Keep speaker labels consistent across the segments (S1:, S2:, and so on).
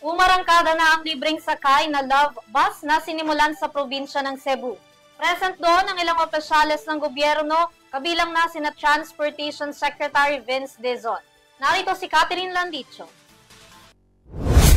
S1: Umarangkada na ang libreng sakay na Love Bus na sinimulan sa probinsya ng Cebu. Present doon ang ilang opisyales ng gobyerno, kabilang na sina Transportation Secretary Vince Dizon. Narito si Catherine Landicho.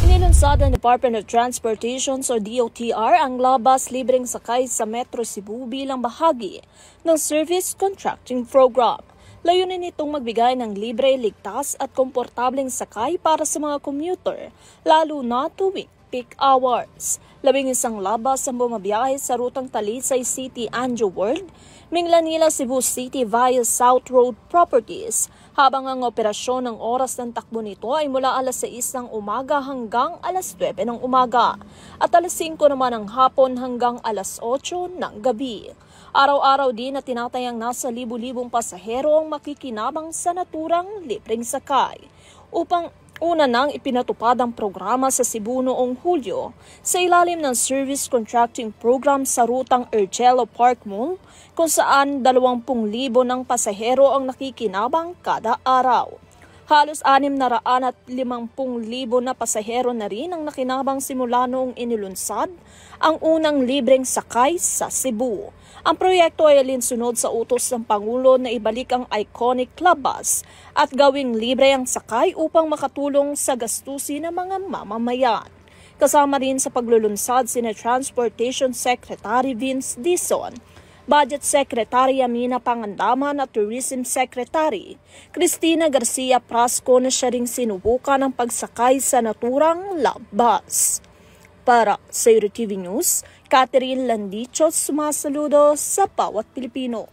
S2: Inilunsad ng Department of Transportation o DOTR ang Love Bus libreng sakay sa Metro Cebu bilang bahagi ng Service Contracting Program. Layunin nitong magbigay ng libre, ligtas at komportableng sakay para sa mga commuter, lalo na tuwing peak hours. 11 Love Bus ang bumabiyahe sa rutang Talisay City, Anjo World, Minglanilla, Cebu City via South Road Properties, habang ang operasyon ng oras ng takbo nito ay mula alas 6 ng umaga hanggang alas 9 ng umaga at alas 5 naman ng hapon hanggang alas 8 ng gabi. Araw-araw din na tinatayang nasa libu-libong pasahero ang makikinabang sa naturang libreng sakay. Upang una nang ipinatupad ang programa sa Cebu noong Hulyo sa ilalim ng Service Contracting Program sa rutang Urgelo Park Mall kung saan 20,000 ng pasahero ang nakikinabang kada araw. Halos 650,000 na pasahero na rin ang nakinabang simula noong inilunsad ang unang libreng sakay sa Cebu. Ang proyekto ay alinsunod sa utos ng Pangulo na ibalik ang iconic Love Bus at gawing libre ang sakay upang makatulong sa gastusin ng mga mamamayan. Kasama rin sa paglulunsad sina Transportation Secretary Vince Dizon, Budget Secretary Amina Pangandaman at Tourism Secretary Cristina Garcia Prasco na siya ring sinubukan ang pagsakay sa naturang Love Bus. Para sa EuroTV News, Catherine Landicho sumasaludo sa bawat Pilipino.